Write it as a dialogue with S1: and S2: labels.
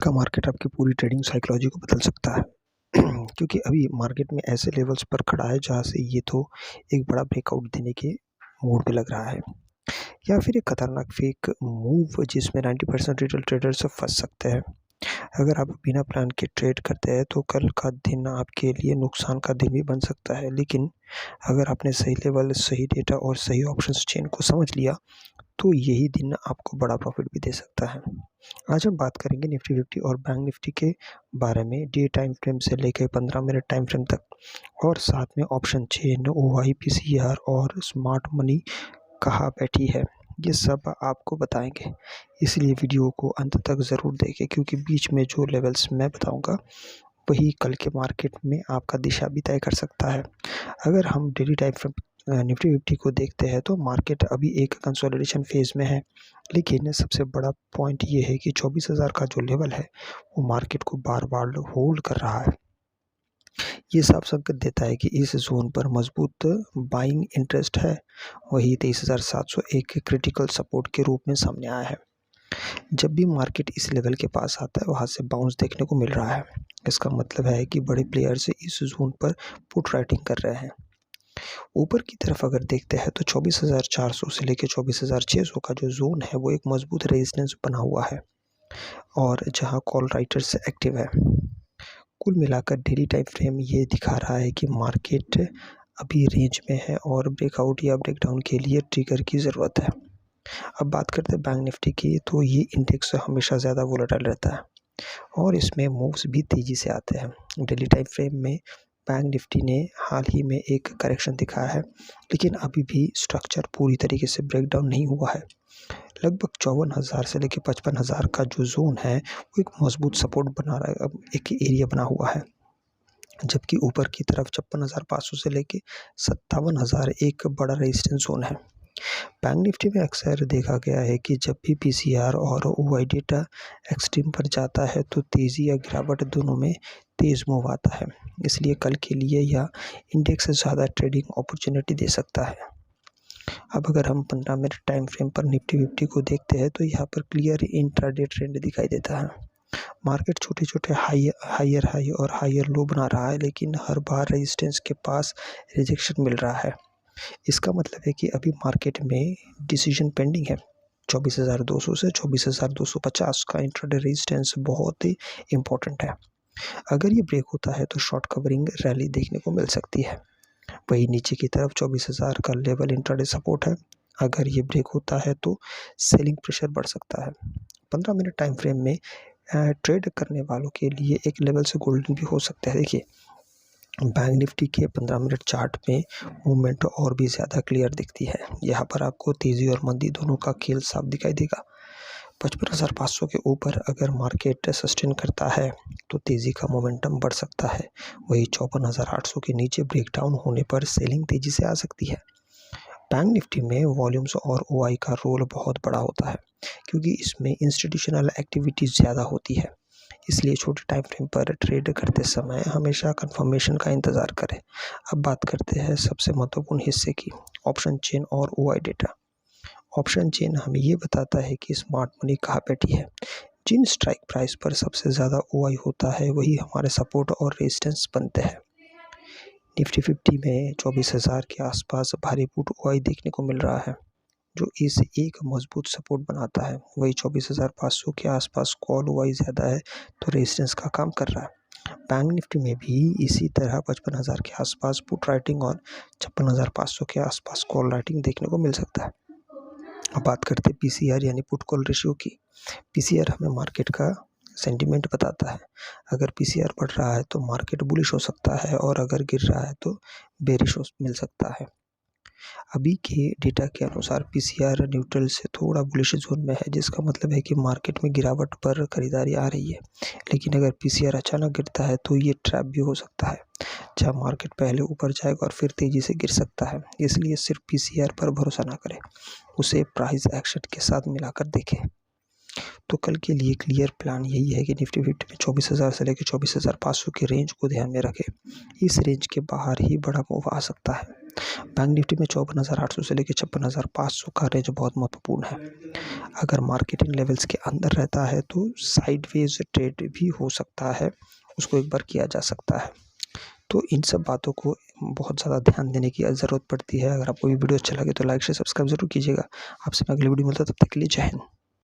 S1: का मार्केट आपकी पूरी ट्रेडिंग साइकोलॉजी को बदल सकता है। क्योंकि अभी मार्केट में ऐसे लेवल्स पर खड़ा है जहाँ से ये तो एक बड़ा ब्रेकआउट देने के मूड पे लग रहा है, या फिर एक खतरनाक फेक मूव जिसमें 90% रिटेल ट्रेडर्स फंस सकते हैं। अगर आप बिना प्लान के ट्रेड करते हैं तो कल का दिन आपके लिए नुकसान का दिन भी बन सकता है, लेकिन अगर आपने सही लेवल, सही डेटा और सही ऑप्शंस चेन को समझ लिया तो यही दिन आपको बड़ा प्रॉफिट भी दे सकता है। आज हम बात करेंगे निफ्टी 50 और बैंक निफ्टी के बारे में, डे टाइम फ्रेम से लेकर 15 मिनट टाइम फ्रेम तक, और साथ में ऑप्शन चेन, ओआई, पीसीआर और स्मार्ट मनी कहाँ बैठी है, ये सब आपको बताएंगे। इसलिए वीडियो को अंत तक ज़रूर देखें, क्योंकि बीच में जो लेवल्स मैं बताऊंगा वही कल के मार्केट में आपका दिशा भी तय कर सकता है। अगर हम डेली टाइम फ्रेम निफ्टी 50 को देखते हैं तो मार्केट अभी एक कंसोलिडेशन फेज में है, लेकिन सबसे बड़ा पॉइंट ये है कि 24,000 का जो लेवल है वो मार्केट को बार बार होल्ड कर रहा है। ये साफ संकेत देता है कि इस जोन पर मजबूत बाइंग इंटरेस्ट है। वही 23,701 क्रिटिकल सपोर्ट के रूप में सामने आया है। जब भी मार्केट इस लेवल के पास आता है वहाँ से बाउंस देखने को मिल रहा है। इसका मतलब है कि बड़े प्लेयर्स इस जोन पर पुट राइटिंग कर रहे हैं। ऊपर की तरफ अगर देखते हैं तो 24,400 से लेकर 24,600 का जो जोन है वो एक मजबूत रेजिस्टेंस बना हुआ है, और जहां कॉल राइटर्स एक्टिव है। कुल मिलाकर डेली टाइम फ्रेम ये दिखा रहा है कि मार्केट अभी रेंज में है और ब्रेकआउट या ब्रेकडाउन के लिए ट्रिगर की ज़रूरत है। अब बात करते हैं बैंक निफ्टी की, तो ये इंडेक्स हमेशा ज़्यादा वोलेटाइल रहता है और इसमें मूव्स भी तेज़ी से आते हैं। डेली टाइम फ्रेम में बैंक निफ्टी ने हाल ही में एक करेक्शन दिखाया है, लेकिन अभी भी स्ट्रक्चर पूरी तरीके से ब्रेकडाउन नहीं हुआ है। लगभग 54,000 से लेकर 55,000 का जो जोन है वो एक मजबूत सपोर्ट बना रहा है, एक एरिया बना हुआ है, जबकि ऊपर की तरफ 56,500 से लेकर 57,000 एक बड़ा रेजिस्टेंस जोन है। बैंक निफ्टी में अक्सर देखा गया है कि जब भी पीसीआर और ओआई डेटा एक्सट्रीम पर जाता है तो तेज़ी या गिरावट दोनों में तेज़ मूव आता है। इसलिए कल के लिए यह इंडेक्स से ज़्यादा ट्रेडिंग अपॉर्चुनिटी दे सकता है। अब अगर हम 15 मिनट टाइम फ्रेम पर निफ्टी 50 को देखते हैं तो यहाँ पर क्लियर इंट्राडे ट्रेंड दिखाई देता है। मार्केट छोटे छोटे हायर हाई और हायर लो बना रहा है, लेकिन हर बार रेजिस्टेंस के पास रिजेक्शन मिल रहा है। इसका मतलब है कि अभी मार्केट में डिसीजन पेंडिंग है। 24,200 से 24,250 का इंट्राडे रेजिस्टेंस बहुत ही इम्पोर्टेंट है। अगर ये ब्रेक होता है तो शॉर्ट कवरिंग रैली देखने को मिल सकती है। वही नीचे की तरफ 24,000 का लेवल इंट्राडे सपोर्ट है। अगर ये ब्रेक होता है तो सेलिंग प्रेशर बढ़ सकता है। 15 मिनट टाइम फ्रेम में ट्रेड करने वालों के लिए एक लेवल से गोल्डन भी हो सकता है। देखिए, बैंक निफ्टी के 15 मिनट चार्ट में मूवमेंट और भी ज़्यादा क्लियर दिखती है। यहाँ पर आपको तेज़ी और मंदी दोनों का खेल साफ दिखाई देगा। 55,500 के ऊपर अगर मार्केट सस्टेन करता है तो तेज़ी का मोमेंटम बढ़ सकता है। वही 54,800 के नीचे ब्रेकडाउन होने पर सेलिंग तेज़ी से आ सकती है। बैंक निफ्टी में वॉल्यूम्स और ओआई का रोल बहुत बड़ा होता है, क्योंकि इसमें इंस्टीट्यूशनल एक्टिविटीज़ ज़्यादा होती है। इसलिए छोटे टाइम फ्रेम पर ट्रेड करते समय हमेशा कंफर्मेशन का इंतज़ार करें। अब बात करते हैं सबसे महत्वपूर्ण हिस्से की, ऑप्शन चेन और ओआई डेटा। ऑप्शन चेन हमें ये बताता है कि स्मार्ट मनी कहाँ बैठी है। जिन स्ट्राइक प्राइस पर सबसे ज़्यादा ओआई होता है वही हमारे सपोर्ट और रेजिस्टेंस बनते हैं। निफ्टी 50 में 24,000 के आसपास भारी पुट ओआई देखने को मिल रहा है, जो इस एक मजबूत सपोर्ट बनाता है। वही 24,500 के आसपास कॉल ओआई ज़्यादा है तो रेजिस्टेंस का काम कर रहा है। बैंक निफ्टी में भी इसी तरह 55,000 के आसपास पुट राइटिंग और 56,500 के आसपास कॉल राइटिंग देखने को मिल सकता है। अब बात करते हैं पीसीआर यानी पुट कॉल रेशियो की। पीसीआर हमें मार्केट का सेंटीमेंट बताता है। अगर पीसीआर बढ़ रहा है तो मार्केट बुलिश हो सकता है, और अगर गिर रहा है तो बेरिश मिल सकता है। अभी के डेटा के अनुसार पीसीआर न्यूट्रल से थोड़ा बुलिश जोन में है, जिसका मतलब है कि मार्केट में गिरावट पर खरीदारी आ रही है। लेकिन अगर पीसीआर अचानक गिरता है तो ये ट्रैप भी हो सकता है, जहाँ मार्केट पहले ऊपर जाएगा और फिर तेज़ी से गिर सकता है। इसलिए सिर्फ पीसीआर पर भरोसा ना करें, उसे प्राइस एक्शन के साथ मिलाकर देखें। तो कल के लिए क्लियर प्लान यही है कि निफ्टी 50 में 24,000 से लेकर 24,500 के रेंज को ध्यान में रखें। इस रेंज के बाहर ही बड़ा मूव आ सकता है। बैंक निफ्टी में 54,800 से लेकर 56,500 का रेंज बहुत महत्वपूर्ण है। अगर मार्केट इन लेवल्स के अंदर रहता है तो साइडवेज ट्रेड भी हो सकता है, उसको एक बार किया जा सकता है। तो इन सब बातों को बहुत ज़्यादा ध्यान देने की ज़रूरत पड़ती है। अगर आपको ये वीडियो अच्छा लगे तो लाइक शेयर सब्सक्राइब ज़रूर कीजिएगा। आपसे मैं अगली वीडियो मिलता है, तब तक के लिए जय हिंद।